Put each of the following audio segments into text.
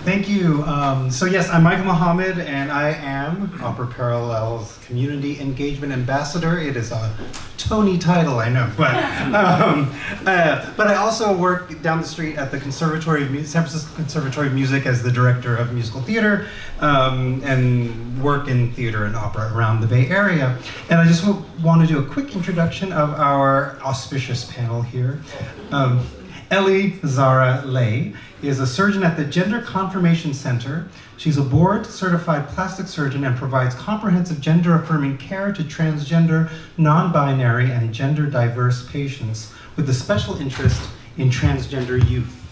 Thank you. So yes, I'm Michael Mohammed, and I am Opera Parallel's Community Engagement Ambassador. It is a Tony title, I know, but I also work down the street at the Conservatory of San Francisco Conservatory of Music as the director of musical theater, and work in theater and opera around the Bay Area. And I just want to do a quick introduction of our auspicious panel here. Ellie Zara Lay is a surgeon at the Gender Confirmation Center. She's a board-certified plastic surgeon and provides comprehensive gender-affirming care to transgender, non-binary, and gender-diverse patients with a special interest in transgender youth.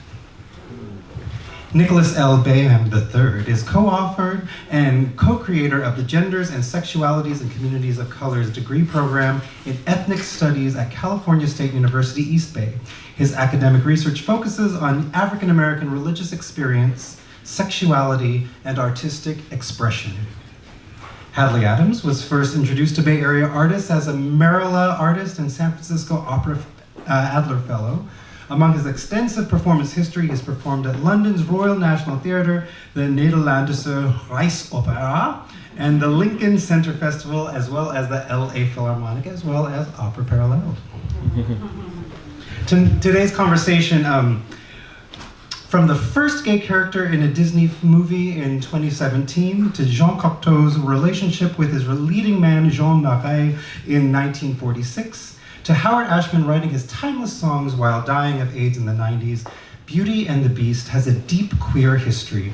Nicholas L. Baham III is co-author and co-creator of the Genders and Sexualities and Communities of Colors degree program in Ethnic Studies at California State University, East Bay. His academic research focuses on African American religious experience, sexuality, and artistic expression. Hadleigh Adams was first introduced to Bay Area artists as a Marilla artist and San Francisco Opera Adler Fellow. Among his extensive performance history, he has performed at London's Royal National Theatre, the Nederlandse Reichsopera, and the Lincoln Center Festival, as well as the LA Philharmonic, as well as Opera Parallèle. Today's conversation, from the first gay character in a Disney movie in 2017 to Jean Cocteau's relationship with his leading man Jean Marais in 1946, to Howard Ashman writing his timeless songs while dying of AIDS in the 90s, Beauty and the Beast has a deep queer history.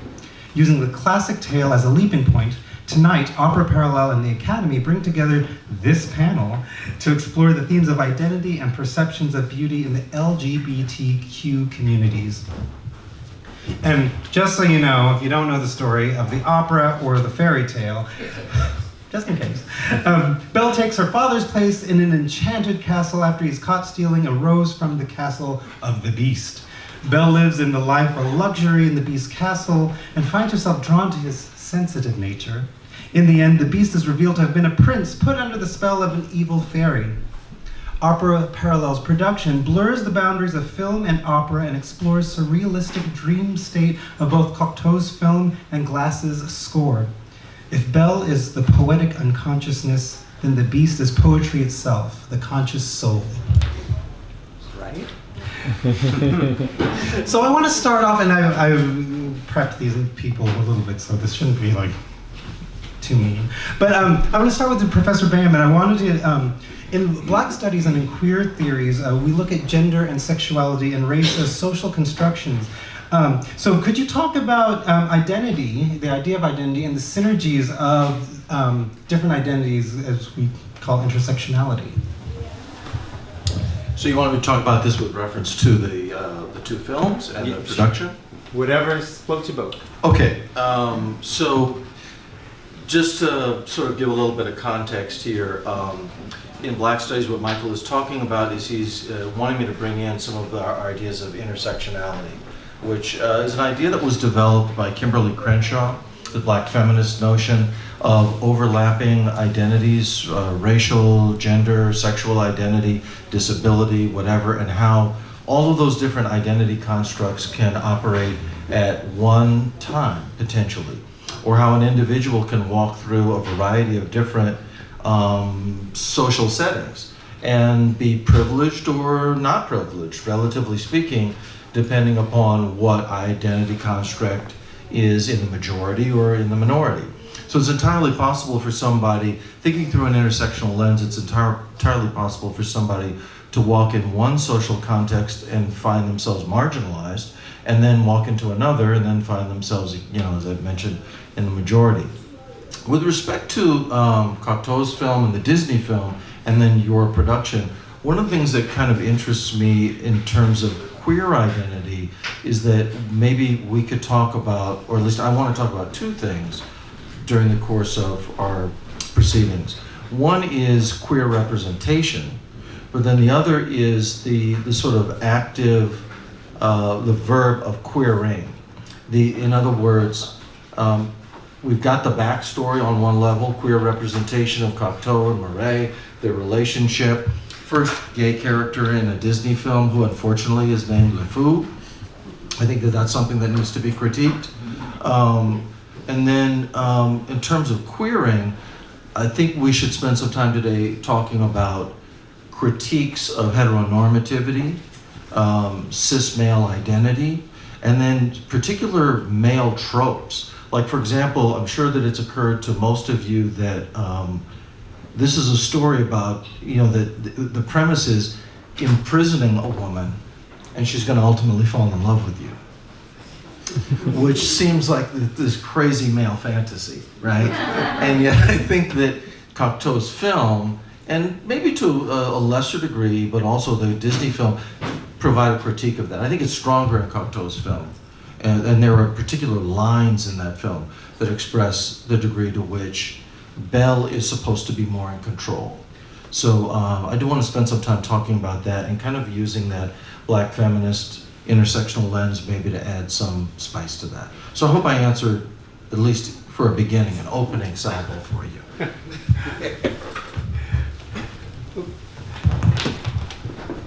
Using the classic tale as a leaping point, tonight, Opera Parallèle and the Academy bring together this panel to explore the themes of identity and perceptions of beauty in the LGBTQ communities. And just so you know, if you don't know the story of the opera or the fairy tale, just in case, Belle takes her father's place in an enchanted castle after he's caught stealing a rose from the castle of the Beast. Belle lives in the life of luxury in the Beast's castle and finds herself drawn to his sensitive nature. In the end, the Beast is revealed to have been a prince put under the spell of an evil fairy. Opera Parallèle's production blurs the boundaries of film and opera and explores the surrealistic dream state of both Cocteau's film and Glass's score. If Belle is the poetic unconsciousness, then the Beast is poetry itself, the conscious soul. Right? So I want to start off, and I've prepped these people a little bit, so this shouldn't be like too mean. But I want to start with Professor Baham, and I wanted to, in Black Studies and in queer theories, we look at gender and sexuality and race as social constructions. So could you talk about identity, the idea of identity, and the synergies of different identities, as we call intersectionality? So you wanted to talk about this with reference to the two films and the production? Whatever floats your boat. Okay, so just to sort of give a little bit of context here, in Black Studies, what Michael is talking about is he's wanting me to bring in some of our ideas of intersectionality, which is an idea that was developed by Kimberly Crenshaw, the Black feminist notion of overlapping identities, racial, gender, sexual identity, disability, whatever, and how all of those different identity constructs can operate at one time, potentially, or how an individual can walk through a variety of different social settings and be privileged or not privileged, relatively speaking, depending upon what identity construct is in the majority or in the minority. So it's entirely possible for somebody, thinking through an intersectional lens, it's entirely possible for somebody to walk in one social context and find themselves marginalized, and then walk into another and then find themselves, as I mentioned, in the majority. With respect to Cocteau's film and the Disney film, and then your production, one of the things that kind of interests me in terms of queer identity is that maybe we could talk about, or at least I want to talk about two things during the course of our proceedings. One is queer representation, but then the other is the sort of active, the verb of queering. In other words, we've got the backstory on one level, queer representation of Cocteau and Marais, their relationship. First gay character in a Disney film who unfortunately is named LeFou. I think that that's something that needs to be critiqued. And then in terms of queering, I think we should spend some time today talking about critiques of heteronormativity, cis male identity, and then particular male tropes. Like, for example, I'm sure that it's occurred to most of you that this is a story about, that the premise is imprisoning a woman and she's going to ultimately fall in love with you. Which seems like this crazy male fantasy, right? And yet I think that Cocteau's film, and maybe to a lesser degree, but also the Disney film, provide a critique of that. I think it's stronger in Cocteau's film. And there are particular lines in that film that express the degree to which Belle is supposed to be more in control. So I do want to spend some time talking about that and kind of using that Black feminist intersectional lens maybe to add some spice to that. So I hope I answered, at least for a beginning, an opening salvo for you.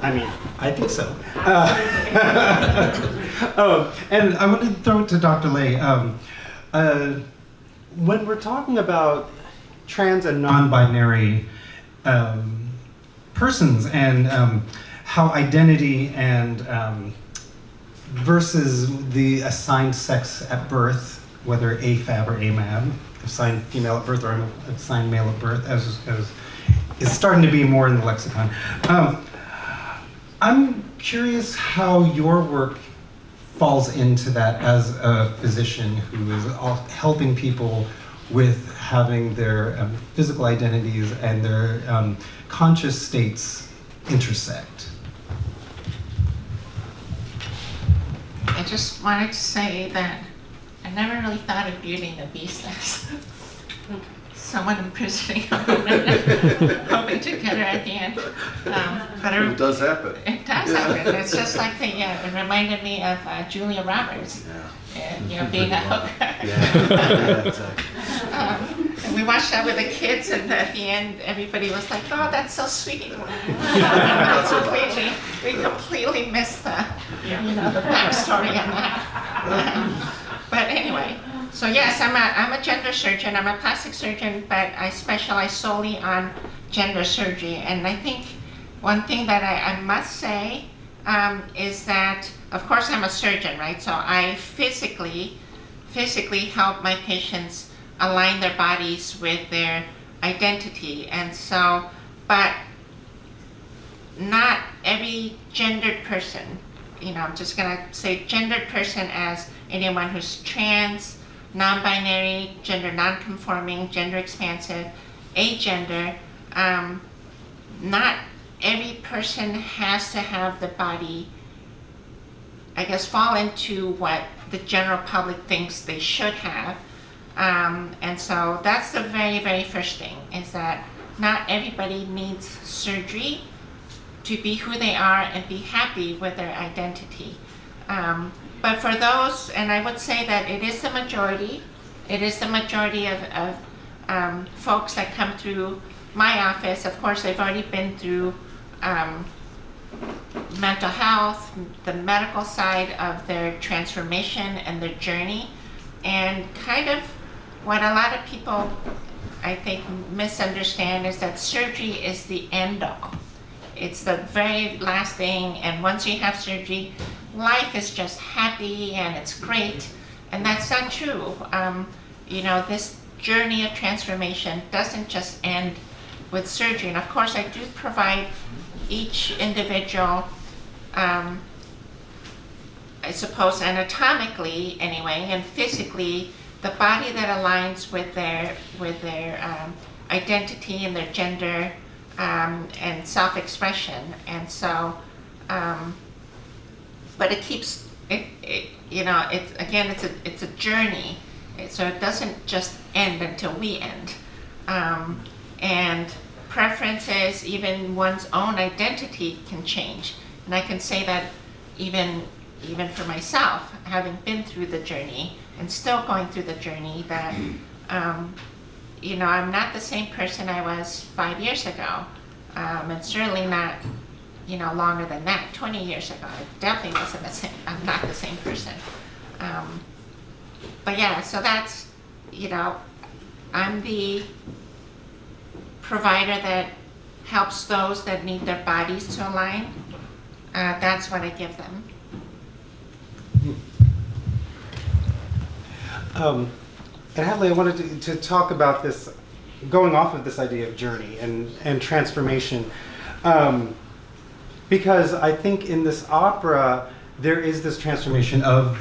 I mean, I think so. And I want to throw it to Dr. Lay. When we're talking about trans and non-binary persons and how identity and versus the assigned sex at birth, whether AFAB or AMAB, assigned female at birth or assigned male at birth, as is starting to be more in the lexicon. I'm curious how your work falls into that as a physician who is helping people with having their physical identities and their conscious states intersect. I just wanted to say that I never really thought of Beauty and the Beast as someone imprisoning a woman, hoping to get her at the end. But It does happen. It does happen. It's just like it reminded me of Julia Roberts, being a hooker. Yeah, exactly. And we watched that with the kids, and at the end, everybody was like, "Oh, that's so sweet." We completely missed the backstory on that. But anyway, so yes, I'm a gender surgeon. I'm a plastic surgeon, but I specialize solely on gender surgery. And I think one thing that I must say is that, of course, I'm a surgeon, right? So I physically help my patients align their bodies with their identity. And so, but not every gendered person, I'm just gonna say gendered person as anyone who's trans, non-binary, gender non-conforming, gender expansive, agender. Not every person has to have the body, I guess, fall into what the general public thinks they should have. And so that's the very, very first thing, is that not everybody needs surgery to be who they are and be happy with their identity. But for those, and I would say that it is the majority of folks that come through my office. Of course, they've already been through mental health, the medical side of their transformation and their journey, and kind of what a lot of people, I think, misunderstand is that surgery is the end all. It's the very last thing, and once you have surgery, life is just happy and it's great, and that's not true. This journey of transformation doesn't just end with surgery, and of course I do provide each individual, I suppose anatomically anyway, and physically, the body that aligns with their identity and their gender and self-expression. And so, but it keeps it's a journey. So it doesn't just end until we end. And preferences, even one's own identity, can change. And I can say that even for myself, having been through the journey and still going through the journey, that I'm not the same person I was 5 years ago, and certainly not longer than that, 20 years ago. I definitely wasn't the same. I'm not the same person. but yeah, so that's, you know, I'm the provider that helps those that need their bodies to align. That's what I give them. And Hadleigh, I wanted to talk about this, going off of this idea of journey and transformation, because I think in this opera there is this transformation of,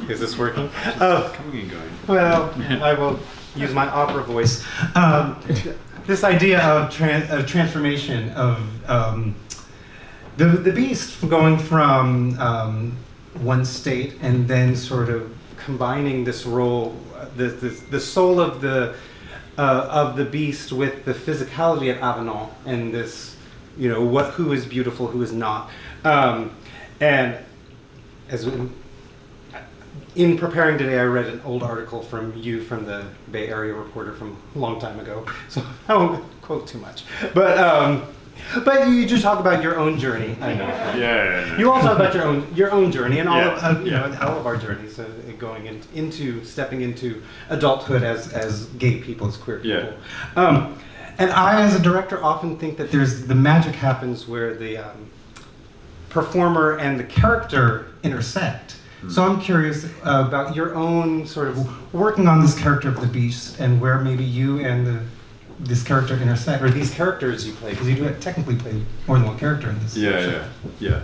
is this working? Coming and going. Well, I will use my opera voice. This idea of transformation of the beast going from one state and then sort of combining this role, the soul of the beast with the physicality of Avenant and this, you know, who is beautiful, who is not, and as in preparing today, I read an old article from the Bay Area Reporter from a long time ago, so I won't quote too much. But you just talk about your own journey. I know. Yeah. You all talk about your own journey and all Yeah. all of our journeys, going into stepping into adulthood as gay people, as queer people. Yeah. And I, as a director, often think that the magic happens where the performer and the character intersect. So I'm curious about your own sort of working on this character of the beast and where maybe you and this character intersect, or these characters you play, because you do technically play more than one character in this show. Yeah.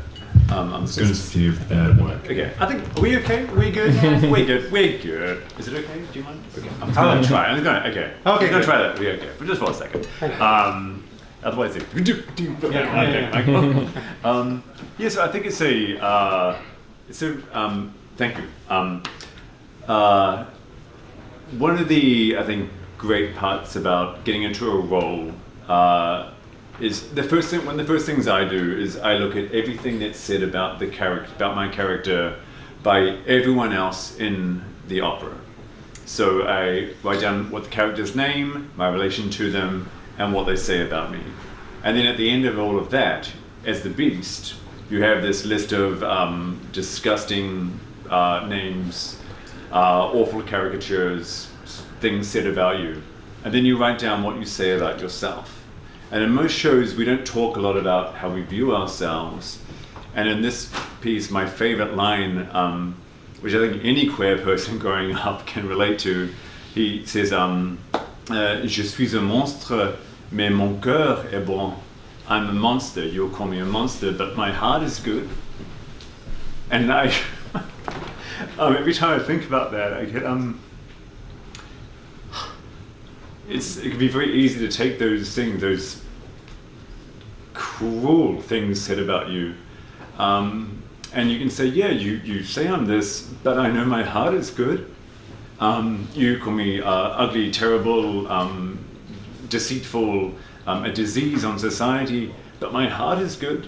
I'm just going to see if that works. Okay. I think, are we okay? Are we good? We're good. We're good. Is it okay? Do you mind? Okay. I'm going to try. Okay. Okay, I'm going good. to try that. We're okay. But just for a second. Otherwise, it's so I think it's thank you. One of the, I think, great parts about getting into a role is one of the first things I do is I look at everything that's said about my character by everyone else in the opera. So I write down what the character's name, my relation to them, and what they say about me. And then at the end of all of that, as the beast, you have this list of disgusting names, awful caricatures, things said about you. And then you write down what you say about yourself. And in most shows, we don't talk a lot about how we view ourselves. And in this piece, my favorite line, which I think any queer person growing up can relate to, he says, Je suis un monstre, mais mon cœur est bon. I'm a monster, you'll call me a monster, but my heart is good. And every time I think about that, I get, it can be very easy to take those things, those cruel things said about you, and you can say, yeah, you say I'm this, but I know my heart is good. You call me ugly, terrible, deceitful, a disease on society, but my heart is good.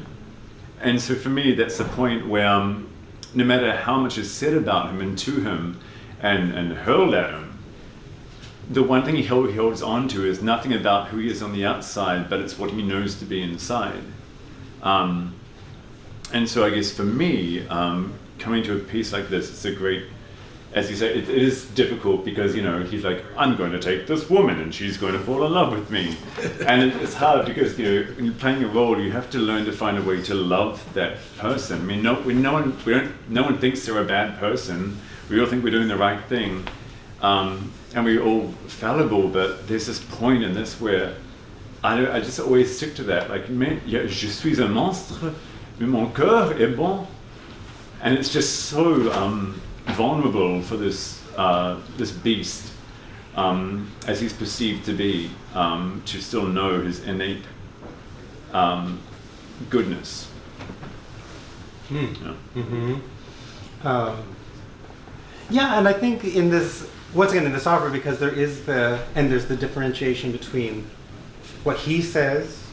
And so for me, that's the point where no matter how much is said about him and to him and hurled at him, the one thing he holds on to is nothing about who he is on the outside, but it's what he knows to be inside. And so I guess for me, coming to a piece like this, it's a great, as you say, it is difficult because, you know, he's like, I'm going to take this woman and she's going to fall in love with me. And it's hard because, you know, when you're playing a role, you have to learn to find a way to love that person. I mean, no one thinks they're a bad person. We all think we're doing the right thing. And we're all fallible, but there's this point in this where I just always stick to that. Like, je suis un monstre, mais mon cœur est bon. And it's just so vulnerable for this beast, as he's perceived to be, to still know his innate goodness. Yeah. Mm-hmm. Yeah, and I think in this, once again, in this opera, because there's the differentiation between what he says,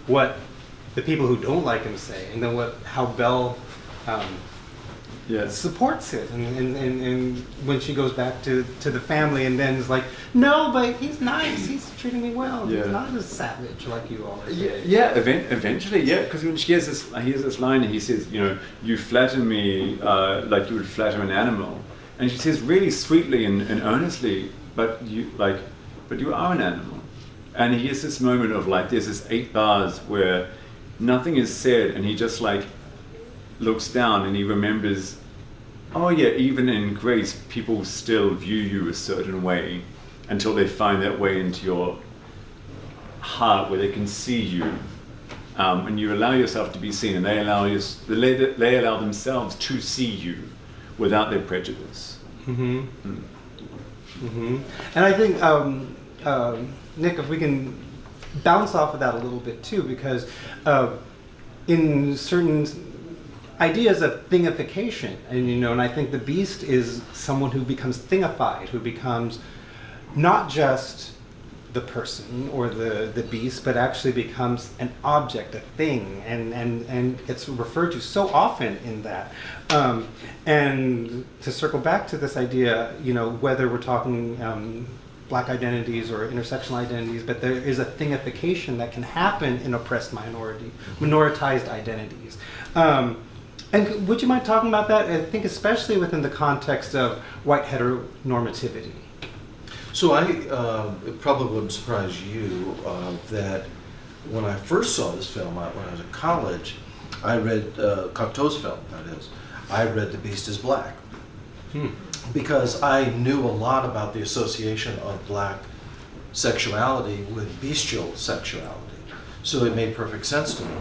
what the people who don't like him say, and then how Belle Yeah. supports it, and when she goes back to the family, and then is like, no, but he's nice, he's treating me well, Yeah. he's not a savage like you always say. Yeah, eventually, yeah, because when he has this line, he says, you know, you flatter me like you would flatter an animal, and she says really sweetly and earnestly, but you are an animal. And he has this moment of like, there's this 8 bars where nothing is said, and he just like looks down and he remembers, oh yeah, even in grace, people still view you a certain way until they find that way into your heart where they can see you, and you allow yourself to be seen, and they allow themselves to see you without their prejudice. Mm-hmm. Mm-hmm. And I think, Nick, if we can bounce off of that a little bit too, because in certain ideas of thingification, and I think the beast is someone who becomes thingified, who becomes not just the person or the beast, but actually becomes an object, a thing, and it's referred to so often in that. And to circle back to this idea, whether we're talking Black identities or intersectional identities, but there is a thingification that can happen in oppressed minoritized identities. And would you mind talking about that? I think especially within the context of white heteronormativity. So it probably wouldn't surprise you that when I first saw this film, when I was in college, I read Cocteau's film, that is. I read The Beast is Black. Because I knew a lot about the association of black sexuality with bestial sexuality. So it made perfect sense to me.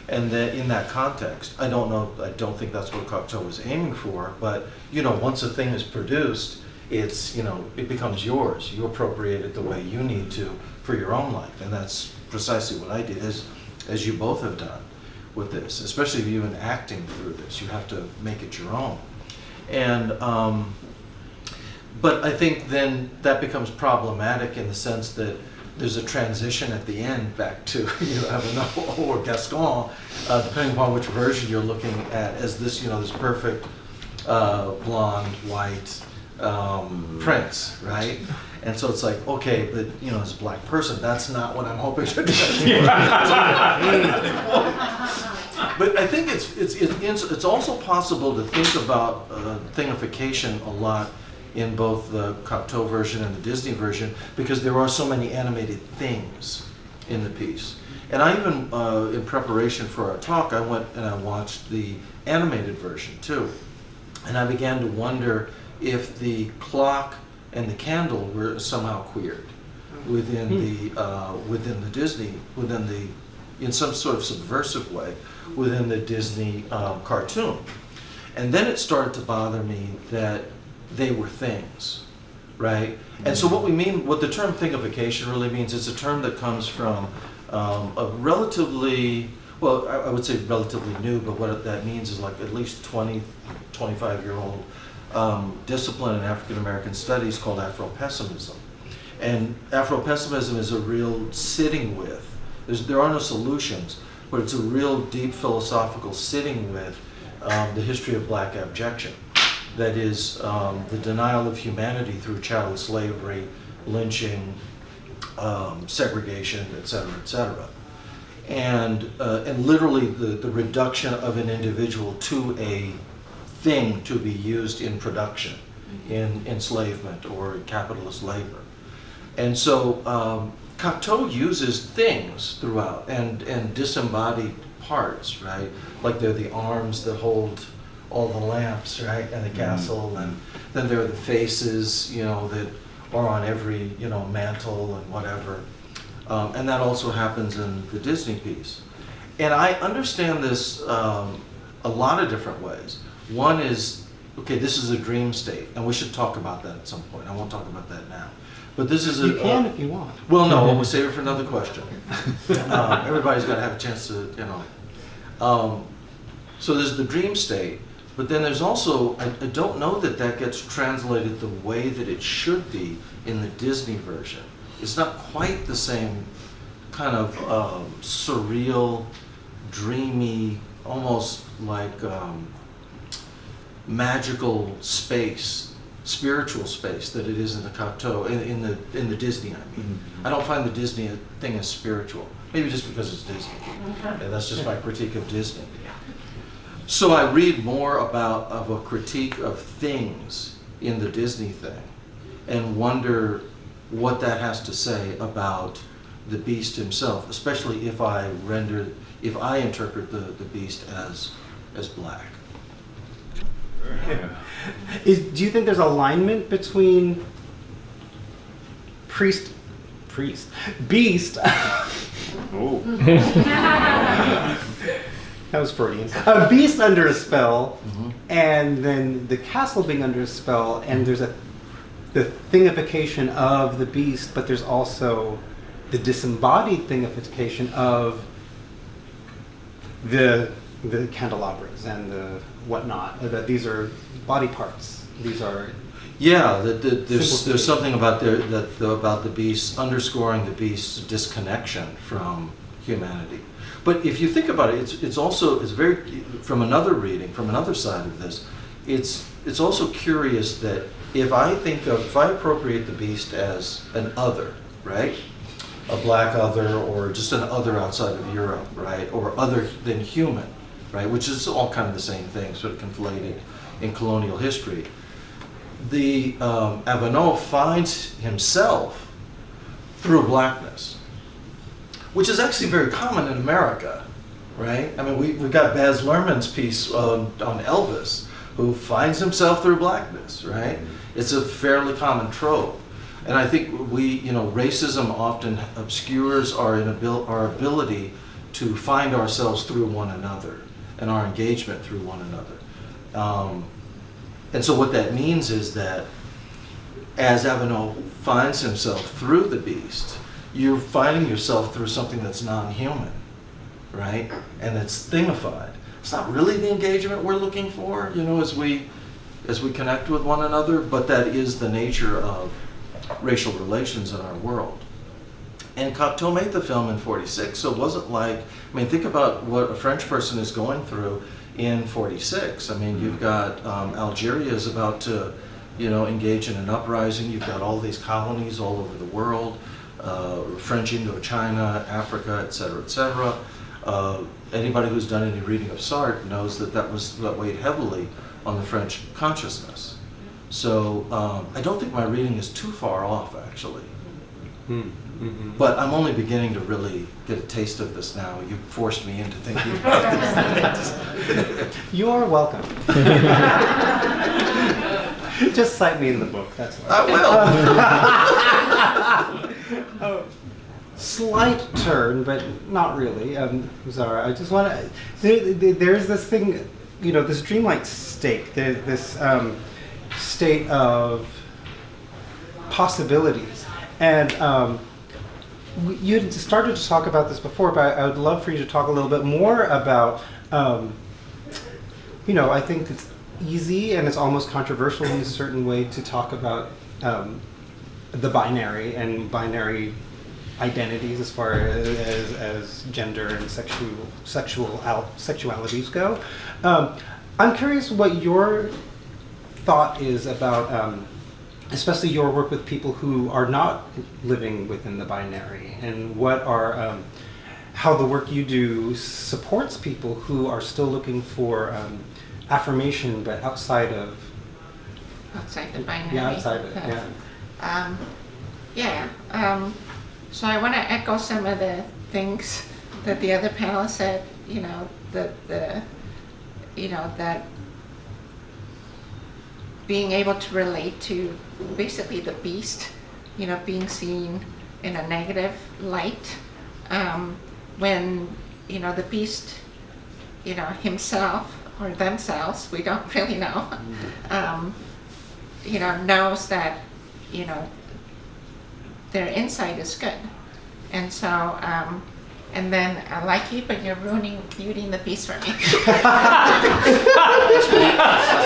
And then in that context, I don't think that's what Cocteau was aiming for, but once a thing is produced, it becomes yours. You appropriate it the way you need to for your own life. And that's precisely what I did, as you both have done with this, especially you in acting through this. You have to make it your own. And but I think then that becomes problematic in the sense that there's a transition at the end back to Avenel or Gaston, depending upon which version you're looking at, as this this perfect blonde white prince, right? And so it's like, okay, but as a black person, that's not what I'm hoping to do. But I think it's also possible to think about thingification a lot in both the Cocteau version and the Disney version, because there are so many animated things in the piece. And I even, in preparation for our talk, I went and I watched the animated version too. And I began to wonder if the clock and the candle were somehow queered within the Disney, in some sort of subversive way, within the Disney cartoon. And then it started to bother me that they were things, right? And so what the term thingification really means, it's a term that comes from a relatively, well, I would say relatively new, but what that means is like at least 20, 25-year-old discipline in African American studies called Afro-pessimism. And Afro-pessimism is a real sitting with. There are no solutions, but it's a real deep philosophical sitting with the history of black abjection. That is the denial of humanity through chattel slavery, lynching, segregation, et cetera, and literally the reduction of an individual to a thing to be used in production, in enslavement or capitalist labor. And so Cocteau uses things throughout and disembodied parts, right? Like they're the arms that hold all the lamps, right, and the castle, and then there are the faces, that are on every, mantle and whatever. And that also happens in the Disney piece. And I understand this a lot of different ways. One is, okay, this is a dream state, and we should talk about that at some point. I won't talk about that now. But this is You can if you want. Well, no, we'll save it for another question. Everybody's got to have a chance to, So there's the dream state, but then there's also, I don't know that gets translated the way that it should be in the Disney version. It's not quite the same kind of surreal, dreamy, almost like magical space, spiritual space that it is in the Cocteau, in the Disney. I mean, I don't find the Disney thing as spiritual. Maybe just because it's Disney. And that's just my critique of Disney. So I read more of a critique of things in the Disney thing, and wonder what that has to say about the Beast himself, especially if I interpret the Beast as black. Do you think there's alignment between Beast? Oh. That was Freudian. A beast under a spell, and then the castle being under a spell, and there's the thingification of the beast, but there's also the disembodied thingification of the candelabras and the whatnot. That these are body parts. These are. Yeah, there's something about about the beast underscoring the beast's disconnection from humanity. But if you think about it, it's very, from another reading, from another side of this, it's also curious that if I appropriate the beast as an other, right? A black other, or just an other outside of Europe, right? Or other than human, right? Which is all kind of the same thing, sort of conflated in colonial history. The Avenant finds himself through blackness, which is actually very common in America, right? I mean, we've got Baz Luhrmann's piece on Elvis, who finds himself through blackness, right? It's a fairly common trope. And I think racism often obscures our ability to find ourselves through one another and our engagement through one another. And so what that means is that as Avenant finds himself through the beast, you're finding yourself through something that's non-human, right? And it's thingified. It's not really the engagement we're looking for, as we connect with one another, but that is the nature of racial relations in our world. And Cocteau made the film in '46, so it wasn't like, think about what a French person is going through in '46. You've got Algeria is about to, engage in an uprising. You've got all these colonies all over the world. French Indochina, Africa, et cetera, et cetera. Anybody who's done any reading of Sartre knows that weighed heavily on the French consciousness. So I don't think my reading is too far off, actually. Mm-hmm. But I'm only beginning to really get a taste of this now. You forced me into thinking about this. You are welcome. Just cite me in the book, that's all. I will. Slight turn, but not really. Zara, I just want to. There's this thing, this dreamlike state. This state of possibilities, and you had started to talk about this before, but I would love for you to talk a little bit more about. I think it's easy and it's almost controversial in a certain way to talk about the binary and binary identities as far as gender and sexualities go. I'm curious what your thought is about, especially your work with people who are not living within the binary, and what are how the work you do supports people who are still looking for affirmation, but outside the binary. Yeah, outside of it. Yeah. So I want to echo some of the things that the other panelists said. That being able to relate to basically the beast, being seen in a negative light, when the beast, himself or themselves, we don't really know, knows that their inside is good. And so, and then I like you, but you're ruining Beauty and the Beast for me. That's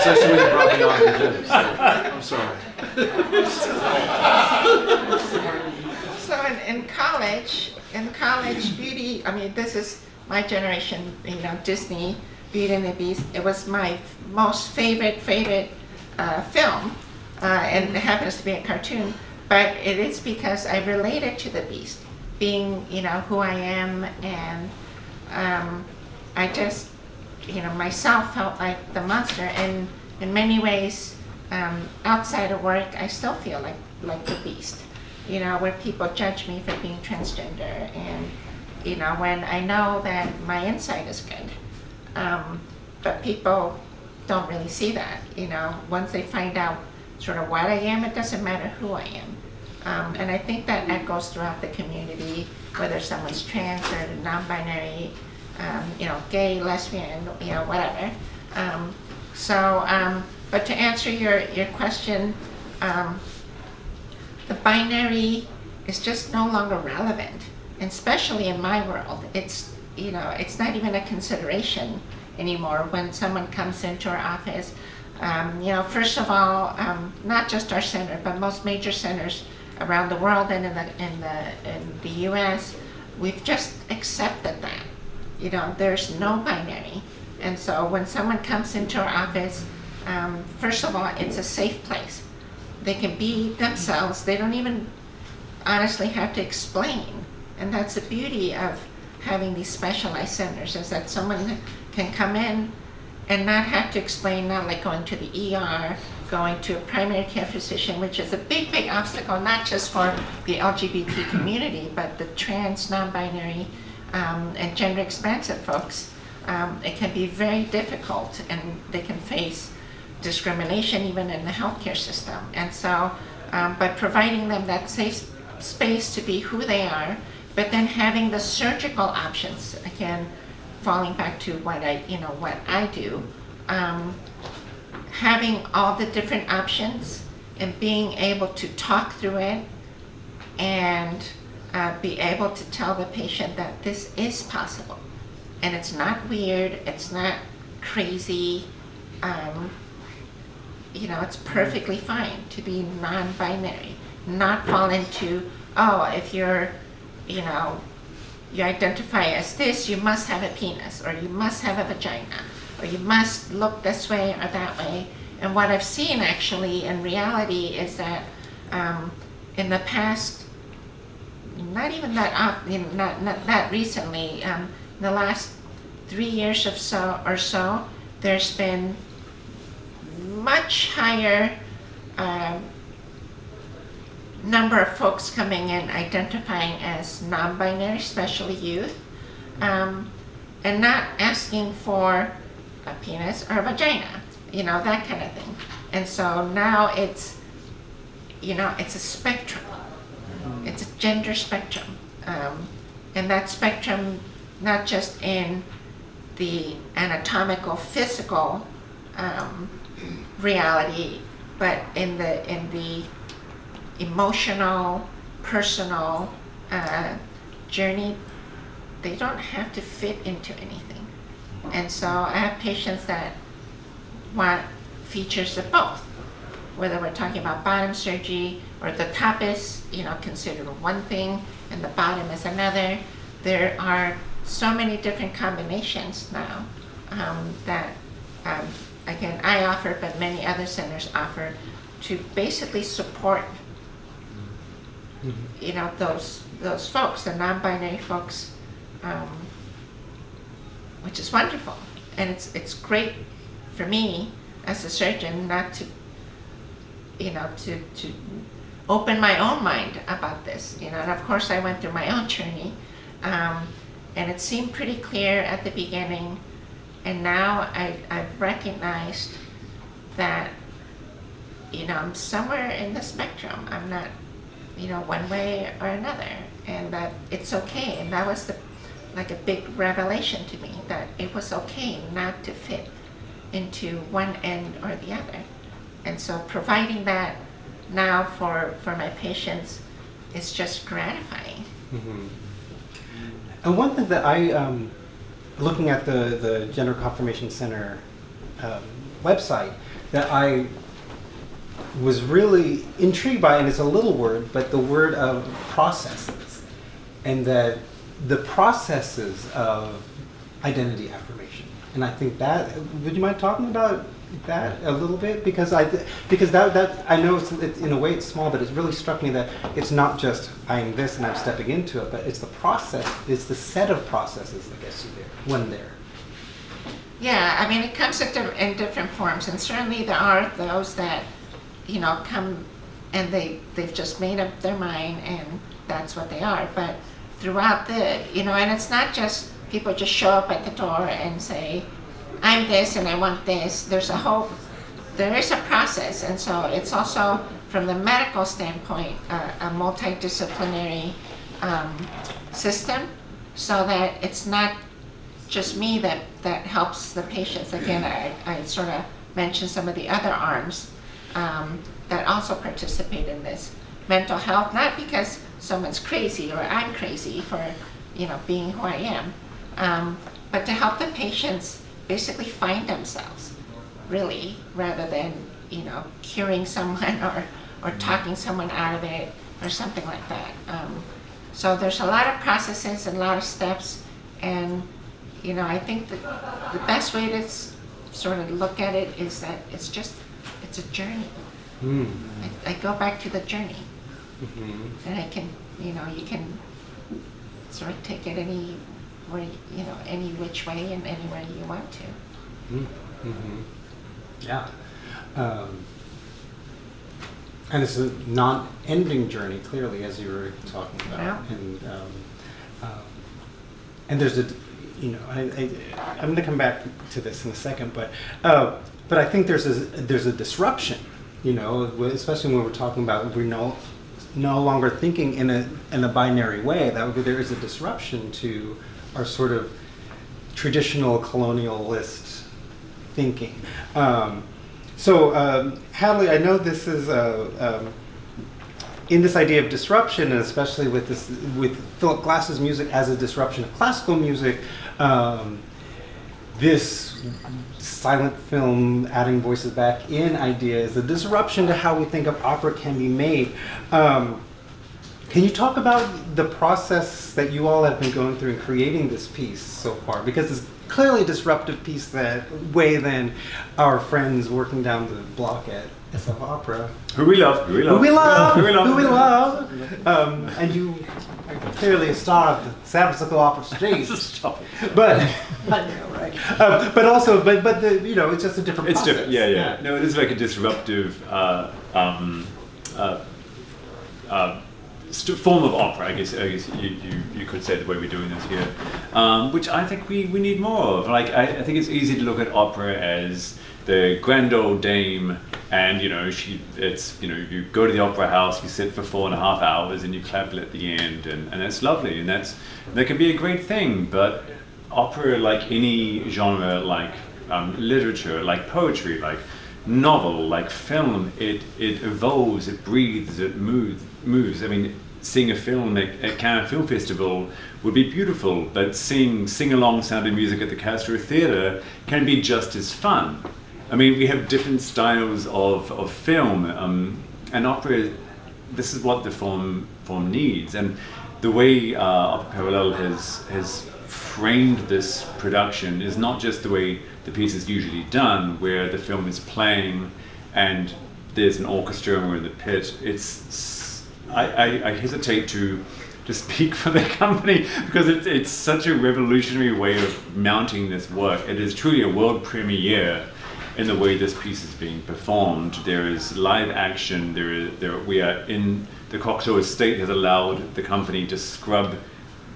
actually what you brought me on to do, so I'm sorry. So in college, Beauty, this is my generation, Disney Beauty and the Beast. It was my most favorite film, and it happens to be a cartoon, but it is because I related to the Beast, being, who I am, and I just, myself felt like the monster, and in many ways, outside of work, I still feel like the Beast, where people judge me for being transgender, and, when I know that my inside is good. But people don't really see that, once they find out sort of what I am, it doesn't matter who I am. And I think that echoes throughout the community, whether someone's trans or non-binary, gay, lesbian, whatever. But to answer your question, the binary is just no longer relevant, and especially in my world. It's not even a consideration anymore when someone comes into our office. First of all, not just our center, but most major centers around the world and in the U.S., we've just accepted that. There's no binary, and so when someone comes into our office, first of all, it's a safe place. They can be themselves. They don't even honestly have to explain, and that's the beauty of having these specialized centers, is that someone can come in and not have to explain, not like going to the ER, going to a primary care physician, which is a big, big obstacle, not just for the LGBT community, but the trans, non-binary, and gender expansive folks. It can be very difficult, and they can face discrimination even in the healthcare system. And so by providing them that safe space to be who they are, but then having the surgical options, again, falling back to what I do, having all the different options and being able to talk through it and be able to tell the patient that this is possible. And it's not weird, it's not crazy, it's perfectly fine to be non-binary, not fall into, if you're, you identify as this, you must have a penis, or you must have a vagina, or you must look this way or that way. And what I've seen actually in reality is that in the past, not even that not that recently, in the last 3 years or so, there's been much higher number of folks coming in identifying as non-binary, especially youth, and not asking for a penis or a vagina, that kind of thing. And so now it's a spectrum. It's a gender spectrum. And that spectrum, not just in the anatomical, physical reality, but in the emotional, personal journey, they don't have to fit into anything. And so I have patients that want features of both, whether we're talking about bottom surgery or the top is, considered one thing and the bottom is another. There are so many different combinations now that, again, I offer, but many other centers offer, to basically support those folks, the non-binary folks, which is wonderful. And it's great for me as a surgeon not to open my own mind about this, and of course I went through my own journey, and it seemed pretty clear at the beginning, and now I've recognized that, I'm somewhere in the spectrum. I'm not, one way or another, and that it's okay. And that was like a big revelation to me, that it was okay not to fit into one end or the other. And so providing that now for my patients is just gratifying. Mm-hmm. And one thing that I, looking at the Gender Confirmation Center website, that I was really intrigued by, and it's a little word, but the word of processes, and that the processes of identity affirmation And I think that, would you mind talking about that a little bit? Because that I know it's, in a way it's small, but it really struck me that it's not just I'm this and I'm stepping into it, but it's the process, it's the set of processes that gets you there, when there. Yeah, I mean, it comes in different forms, and certainly there are those that, you know, come and they've just made up their mind and that's what they are. But throughout the, you know, and it's not just people just show up at the door and say, I'm this and I want this. There is a process, and so it's also, from the medical standpoint, a multidisciplinary system, so that it's not just me that helps the patients. Again, I sort of mentioned some of the other arms that also participate in this. Mental health, not because someone's crazy or I'm crazy for, you know, being who I am, but to help the patients basically find themselves, really, rather than, you know, curing someone or talking someone out of it or something like that. So there's a lot of processes and a lot of steps, and, you know, I think that the best way to sort of look at it is that it's a journey. I go back to the journey, and I can, you know, you can sort of take it any which way and anywhere you want to. Yeah. And it's a non-ending journey, clearly, as you were talking about. Yeah. And there's a, you know, I'm going to come back to this in a second, but I think there's a disruption, you know, especially when we're talking about we're no longer thinking in a binary way. That there is a disruption to our sort of traditional colonialist thinking. So Hadleigh, I know this is in this idea of disruption, and especially with Philip Glass's music as a disruption of classical music, this silent film adding voices back in idea is a disruption to how we think of opera can be made. Can you talk about the process that you all have been going through in creating this piece so far? Because it's clearly a disruptive piece that way than our friends working down the block at SF Opera. Who we love. And you are clearly a star of the San Francisco Opera stage. Stop it. But I know, right? But also, but the, you know, it's just a different It's process. different, yeah. No, it is like a disruptive form of opera, I guess you could say, the way we're doing this here, which I think we need more of. Like, I think it's easy to look at opera as the grand old dame, and you know, you go to the opera house, you sit for 4.5 hours, and you clap at the end, and that's lovely, and that can be a great thing. But opera, like any genre, like literature, like poetry, like novel, like film, it evolves, it breathes, it moves. I mean, seeing a film at Cannes Film Festival would be beautiful, but seeing sing-along sounding music at the Castro Theatre can be just as fun. I mean, we have different styles of film, and opera, this is what the form needs. And the way Opera Parallèle has framed this production is not just the way the piece is usually done, where the film is playing and there's an orchestra and we're in the pit. I hesitate to speak for the company, because it's such a revolutionary way of mounting this work. It is truly a world premiere in the way this piece is being performed. There is live action. We are in the Cocteau estate has allowed the company to scrub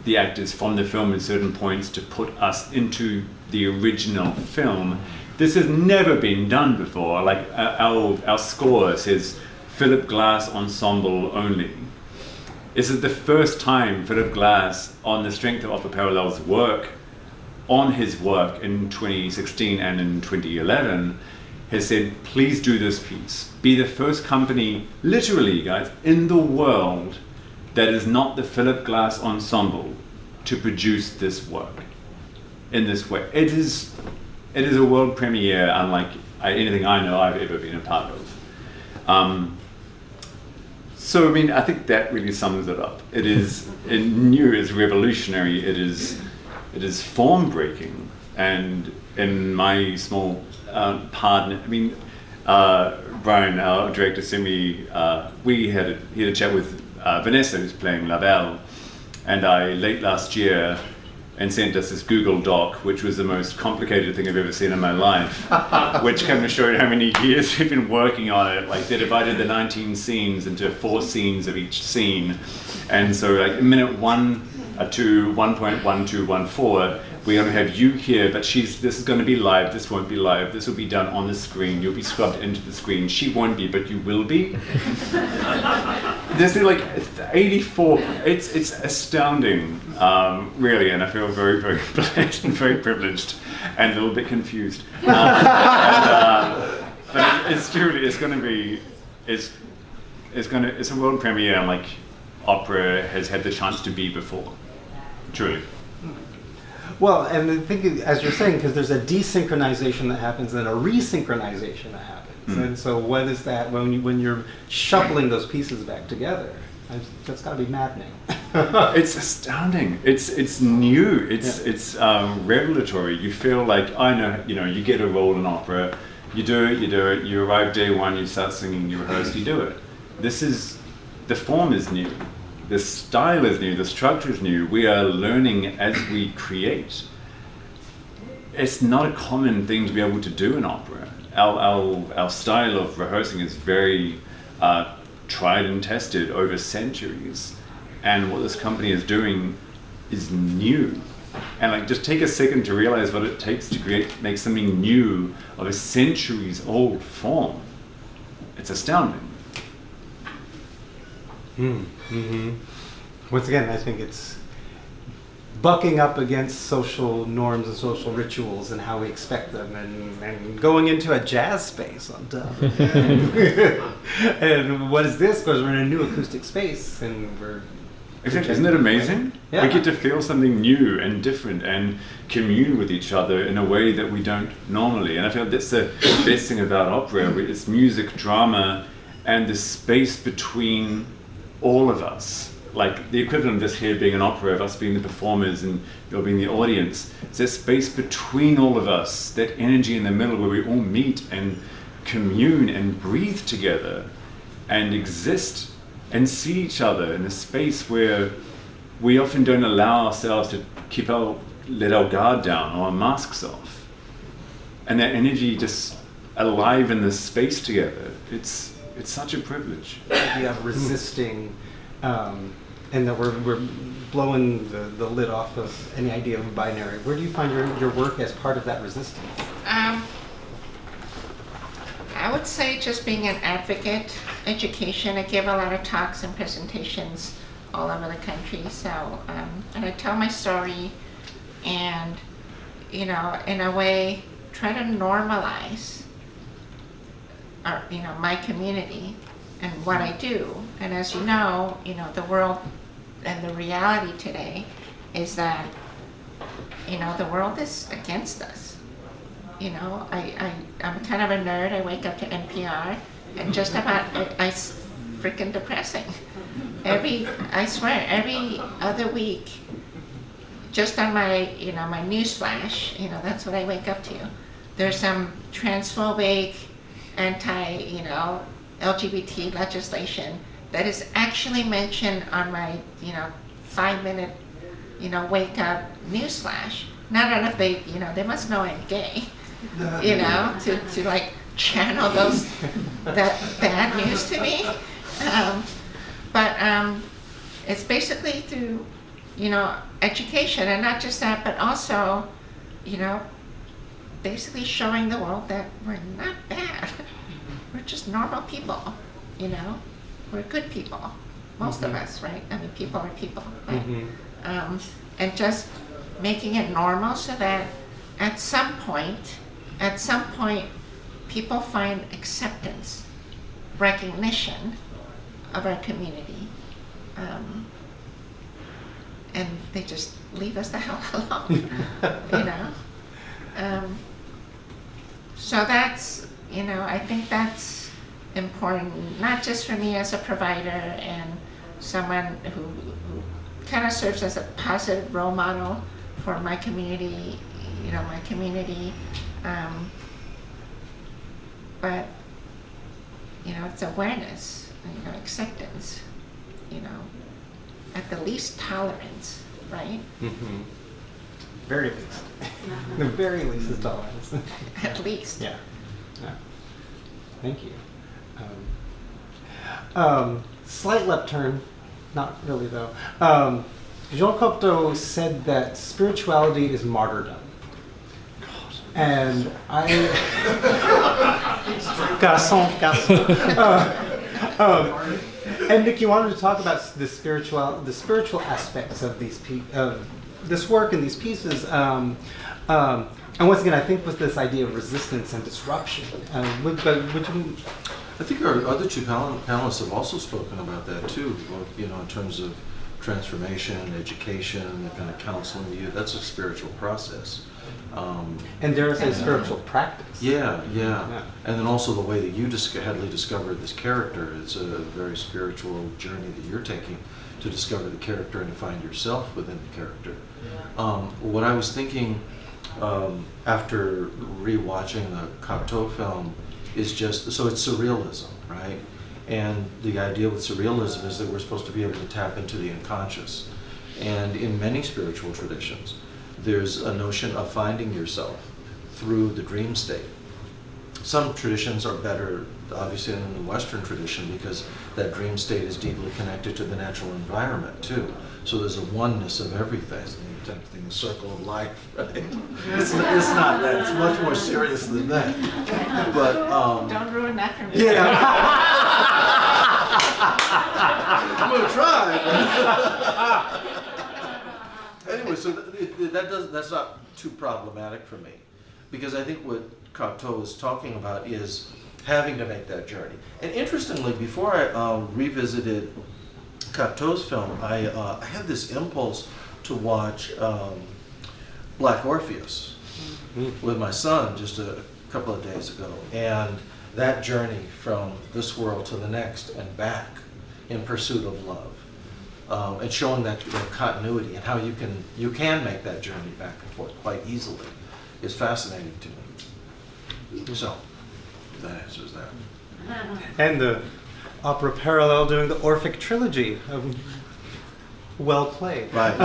the actors from the film at certain points to put us into the original film. This has never been done before. Like our score says Philip Glass ensemble only. This is the first time Philip Glass, on the strength of Opera Parallèle's work, on his work in 2016 and in 2011, has said, please do this piece. Be the first company, literally guys, in the world that is not the Philip Glass ensemble to produce this work in this way. It is a world premiere unlike anything I know I've ever been a part of. So I mean, I think that really sums it up. It is new, it's revolutionary, it is form breaking, and in my small part. I mean, Brian, our director, sent me. We had a chat with Vanessa, who's playing Lavelle, and I late last year. And sent us this Google Doc, which was the most complicated thing I've ever seen in my life, which kind of showed how many years we've been working on it. Like, they divided the 19 scenes into 4 scenes of each scene. And so, like, in minute 1 to 1.1214, we only have you here, but this is going to be live, this won't be live, this will be done on the screen, you'll be scrubbed into the screen, she won't be, but you will be. There's like 84, it's astounding, really, and I feel very, very blessed and very privileged, and a little bit confused. But it's truly, it's a world premiere, and like opera has had the chance to be before, truly. Well, and the thing, as you're saying, because there's a desynchronization that happens and a resynchronization that happens. And so what is that when you're shuffling those pieces back together? That's got to be maddening. It's astounding. It's new. It's revelatory. You feel like, I know, you get a role in opera, you do it, you arrive day one, you start singing, you rehearse, you do it. The form is new. The style is new, the structure is new. We are learning as we create. It's not a common thing to be able to do in opera. Our style of rehearsing is very tried and tested over centuries. And what this company is doing is new. And like, just take a second to realize what it takes to make something new of a centuries old form. It's astounding. Mm-hmm. Once again, I think it's bucking up against social norms and social rituals and how we expect them, and going into a jazz space on top. And what is this? Because we're in a new acoustic space, and we're... Isn't it amazing? Yeah. We get to feel something new and different and commune with each other in a way that we don't normally. And I feel that's the best thing about opera. It's music, drama, and the space between all of us. Like the equivalent of this here being an opera, of us being the performers and you're being the audience. It's that space between all of us, that energy in the middle where we all meet and commune and breathe together and exist and see each other in a space where we often don't allow ourselves to let our guard down or our masks off. And that energy just alive in this space together. It's such a privilege. The idea of resisting, and that we're blowing the lid off of any idea of a binary. Where do you find your work as part of that resistance? I would say just being an advocate, education. I give a lot of talks and presentations all over the country. So, and I tell my story, and in a way, try to normalize my community and what I do. And as you know, the world and the reality today is that, the world is against us. I'm kind of a nerd. I wake up to NPR and just about, it's freaking depressing. I swear, every other week, just on my, my news flash, that's what I wake up to. There's some transphobic, LGBT legislation that is actually mentioned on my, 5-minute, wake up news flash. Not enough they must know I'm gay, to like channel that bad news to me. But it's basically through, education, and not just that, but also, basically showing the world that we're not bad. We're just normal people, We're good people, most of us, right? I mean, people are people, right? And just making it normal so that at some point, people find acceptance, recognition of our community, and they just leave us the hell alone, So that's, I think that's important, not just for me as a provider and someone who kind of serves as a positive role model for my community, my community. But, it's awareness, acceptance, at the least tolerance, right? Mm-hmm. Very least. The very least is tolerance. At least. Yeah. Thank you. Slight left turn, not really though. Jean Cocteau said that spirituality is martyrdom. And garçon. And Nick, you wanted to talk about the spiritual aspects of of this work and these pieces. And once again, I think with this idea of resistance and disruption. Would you? I think our other two panelists have also spoken about that too, in terms of transformation, education, kind of counseling you. That's a spiritual process. And there is a spiritual practice. Yeah. And then also the way that you Hadleigh discovered this character. It's a very spiritual journey that you're taking to discover the character and to find yourself within the character. What I was thinking after rewatching the Cocteau film is so it's surrealism, right? And the idea with surrealism is that we're supposed to be able to tap into the unconscious. And in many spiritual traditions, there's a notion of finding yourself through the dream state. Some traditions are better, obviously, in the Western tradition, because that dream state is deeply connected to the natural environment, too. So there's a oneness of everything. Tempting the circle of life, right? It's not that. It's much more serious than that. But Don't ruin that for me. yeah, I'm gonna try. Anyway, so that's not too problematic for me, because I think what Cocteau is talking about is having to make that journey. And interestingly, before I revisited Cocteau's film, I had this impulse to watch Black Orpheus with my son just a couple of days ago, and that journey from this world to the next and back in pursuit of love, and showing that continuity and how you can make that journey back and forth quite easily is fascinating to me. So that answers that. And the opera Parallèle doing the Orphic trilogy. Well played. Right.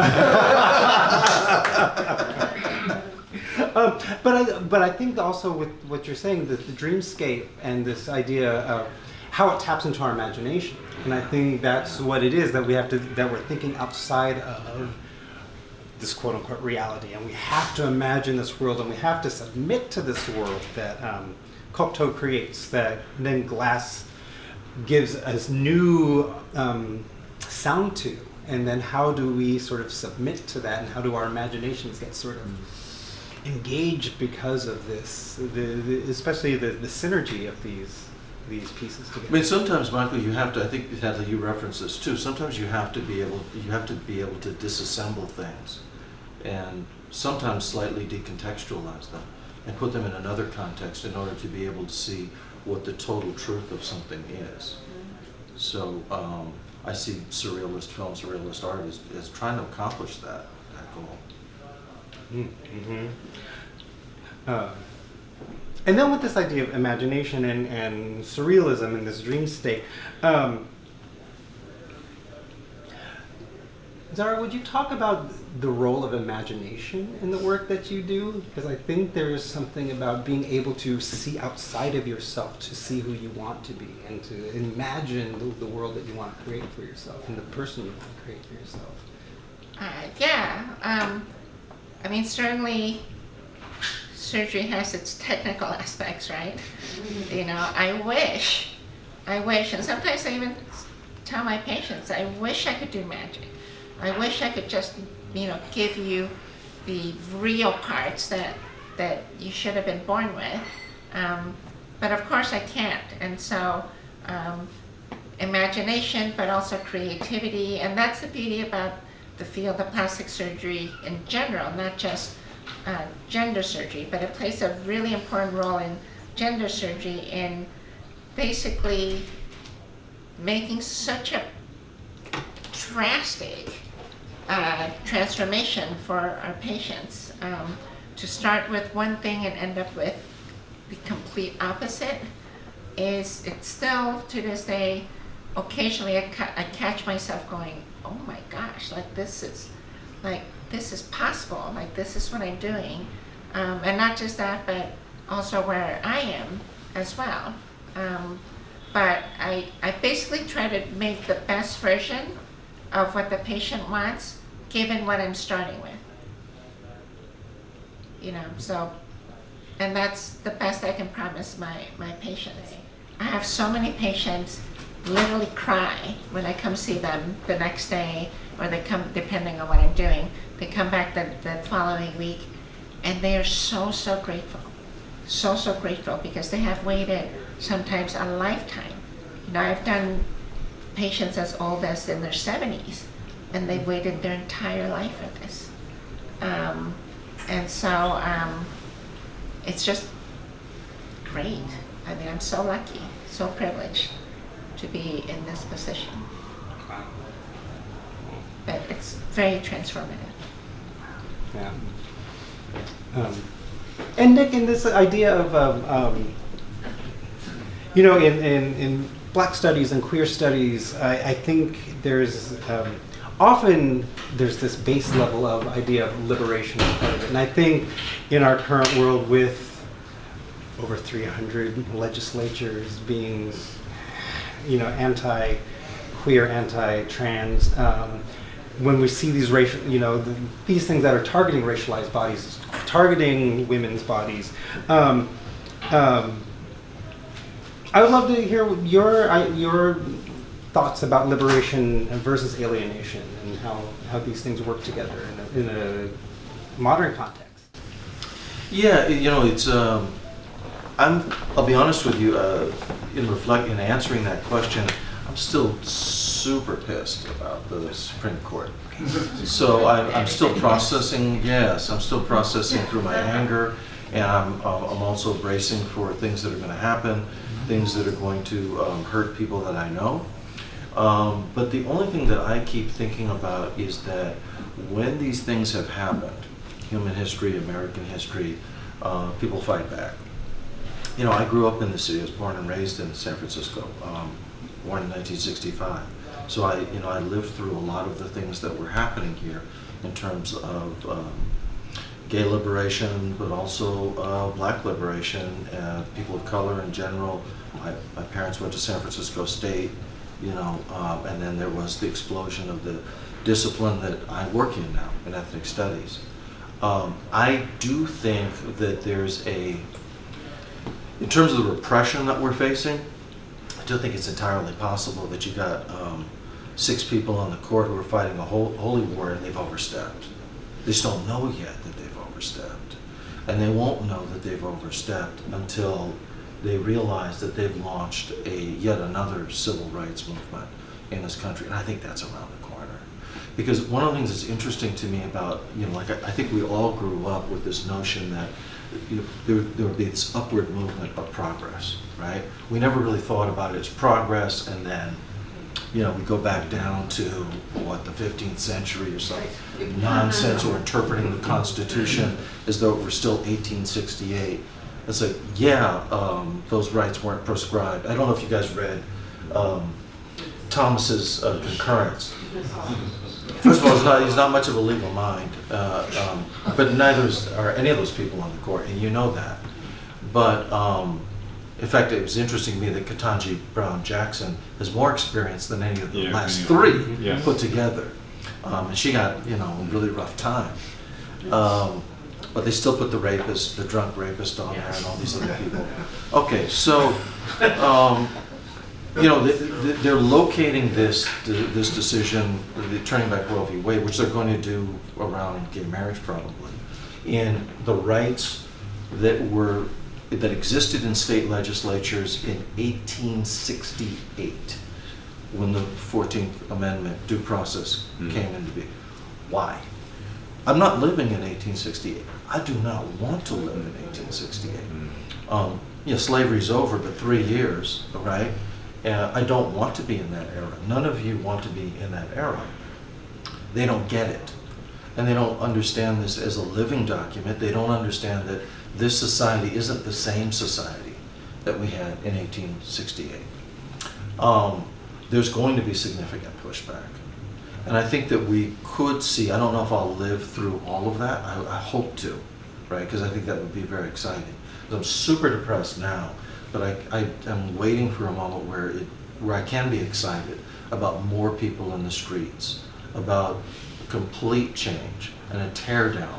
But I think also with what you're saying, the dreamscape and this idea of how it taps into our imagination, and I think that's what it is, that we're thinking outside of this quote unquote reality, and we have to imagine this world, and we have to submit to this world that Cocteau creates, that then Glass gives us new sound to. And then how do we sort of submit to that, and how do our imaginations get sort of engaged because of this, especially the synergy of these pieces together? I mean, sometimes, Michael, you have to. I think Hadleigh, you referenced this too. Sometimes you have to be able to disassemble things, and sometimes slightly decontextualize them and put them in another context in order to be able to see what the total truth of something is. So. I see surrealist film, surrealist art as trying to accomplish that goal. Mm-hmm. And then with this idea of imagination and surrealism and this dream state, Zara, would you talk about the role of imagination in the work that you do? Because I think there is something about being able to see outside of yourself, to see who you want to be, and to imagine the world that you want to create for yourself and the person you want to create for yourself. I mean, certainly surgery has its technical aspects, right? I wish, and sometimes I even tell my patients, I wish I could do magic. I wish I could just, give you the real parts that you should have been born with. But of course I can't. And so imagination, but also creativity. And that's the beauty about the field of plastic surgery in general, not just gender surgery, but it plays a really important role in gender surgery in basically making such a drastic transformation for our patients to start with one thing and end up with the complete opposite it's still to this day, occasionally I catch myself going, oh my gosh, this is possible, this is what I'm doing. And not just that, but also where I am as well. But I basically try to make the best version of what the patient wants, given what I'm starting with. So, and that's the best I can promise my patients. I have so many patients literally cry when I come see them the next day, or they come, depending on what I'm doing, they come back the following week, and they are so grateful. So grateful, because they have waited sometimes a lifetime. I've done patients as old as in their 70s, and they've waited their entire life for this. And so it's just great. I'm so lucky, so privileged to be in this position. But it's very transformative. Yeah. And Nick, in this idea of, in Black studies and queer studies, I think there's often there's this base level of idea of liberation as part of it. And I think in our current world, with over 300 legislatures being, anti-queer, anti-trans, when we see these racial, these things that are targeting racialized bodies, targeting women's bodies, I would love to hear your thoughts about liberation versus alienation and how these things work together in a modern context. Yeah, it's. I'll be honest with you. In answering that question, I'm still super pissed about the Supreme Court. So I'm still processing. Yes, I'm still processing through my anger, and I'm also bracing for things that are going to happen, things that are going to hurt people that I know. But the only thing that I keep thinking about is that when these things have happened, human history, American history, people fight back. I grew up in the city. I was born and raised in San Francisco, born in 1965. So I lived through a lot of the things that were happening here in terms of gay liberation, but also Black liberation, people of color in general. My parents went to San Francisco State, and then there was the explosion of the discipline that I work in now, in ethnic studies. I do think that there's in terms of the repression that we're facing, I do think it's entirely possible that you got 6 people on the court who are fighting a holy war and they've overstepped. They just don't know yet that they've overstepped. And they won't know that they've overstepped until they realize that they've launched yet another civil rights movement in this country. And I think that's around the corner. Because one of the things that's interesting to me about, I think we all grew up with this notion that there would be this upward movement of progress, right? We never really thought about it as progress, and then, we go back down to, the 15th century or some nonsense, or interpreting the Constitution as though it were still 1868. It's like, those rights weren't prescribed. I don't know if you guys read Thomas's concurrence. First of all, he's not much of a legal mind, but neither are any of those people on the court, and you know that. But in fact, it was interesting to me that Ketanji Brown Jackson has more experience than any of the last 3 put together, and she got a really rough time. But they still put the drunk rapist on there, and all these other people. Okay, so. They're locating this decision, turning back Roe v. Wade, which they're going to do around gay marriage probably, in the rights that existed in state legislatures in 1868, when the 14th Amendment due process came into being. Why? I'm not living in 1868. I do not want to live in 1868. Slavery's over, but 3 years, right? I don't want to be in that era. None of you want to be in that era. They don't get it. and they don't understand this as a living document. They don't understand that this society isn't the same society that we had in 1868. There's going to be significant pushback. And I think that we could see, I don't know if I'll live through all of that. I hope to, right? Because I think that would be very exciting. I'm super depressed now, but I am waiting for a moment where I can be excited about more people in the streets, about complete change and a teardown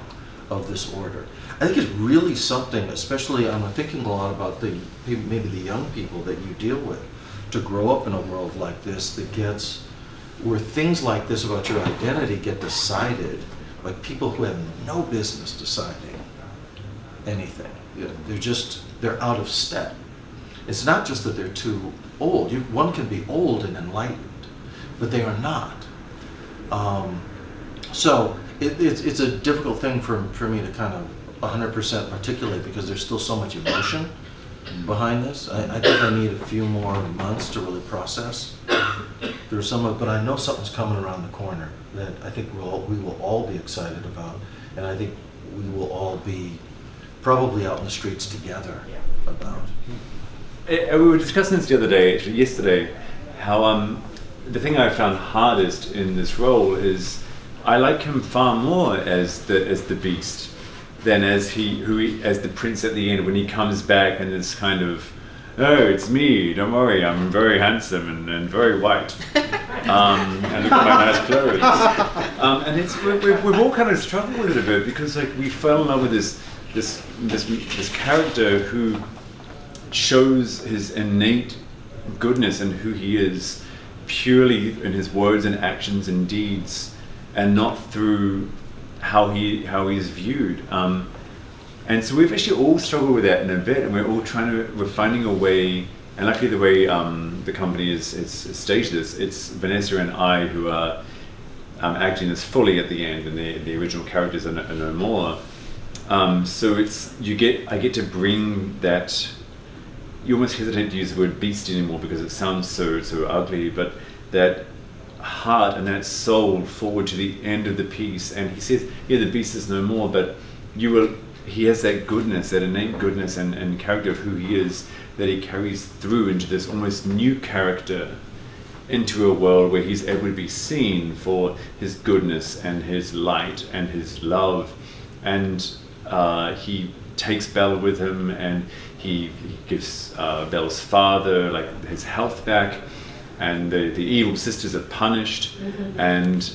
of this order. I think it's really something, especially I'm thinking a lot about maybe the young people that you deal with, to grow up in a world like this where things like this about your identity get decided by people who have no business deciding anything. They're out of step. It's not just that they're too old. One can be old and enlightened, but they are not. So it's a difficult thing for me to kind of 100% articulate because there's still so much emotion behind this. I think I need a few more months to really process through some of it, but I know something's coming around the corner that I think we will all be excited about, and I think we will all be probably out in the streets together about. We were discussing this the other day, actually yesterday, how the thing I found hardest in this role is I like him far more as the beast than as the prince at the end when he comes back and it's kind of, oh, it's me, don't worry, I'm very handsome and very white, and look at my nice clothes. And we've all kind of struggled with it a bit because like we fell in love with this character who shows his innate goodness and who he is purely in his words and actions and deeds, and not through how he's viewed. And so we've actually all struggled with that in a bit, and we're finding a way. And luckily, the way the company is staged this, it's Vanessa and I who are acting this fully at the end, and the original characters are no more. So I get to bring that. You almost hesitate to use the word beast anymore because it sounds so ugly, but that heart and that soul forward to the end of the piece. And he says, yeah, the beast is no more, but he has that goodness, that innate goodness and character of who he is, that he carries through into this almost new character, into a world where he's able to be seen for his goodness and his light and his love. And he takes Belle with him, and he gives Belle's father like his health back, and the evil sisters are punished, and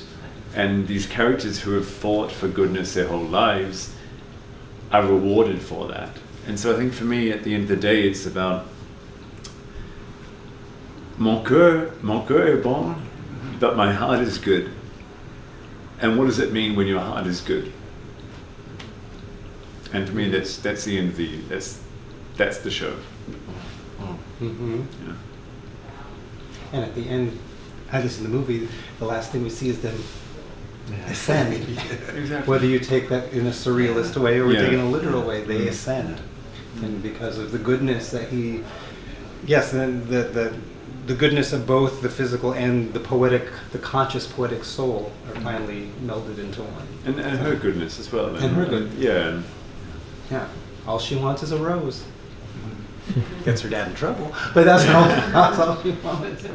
these characters who have fought for goodness their whole lives are rewarded for that. And so I think for me, at the end of the day, it's about mon cœur est bon, but my heart is good. And what does it mean when your heart is good? And for me, that's the end of that's the show. Mm-hmm. Yeah. And at the end, at least in the movie, the last thing we see is them ascend. Exactly. Whether you take that in a surrealist way or we take it in a literal way, they Mm-hmm. ascend. And because of the goodness that he, yes, and then the goodness of both the physical and the conscious poetic soul are finally melded into one. And her goodness as well. And her good. Yeah. Yeah. All she wants is a rose. Gets her dad in trouble, but that's all she wants.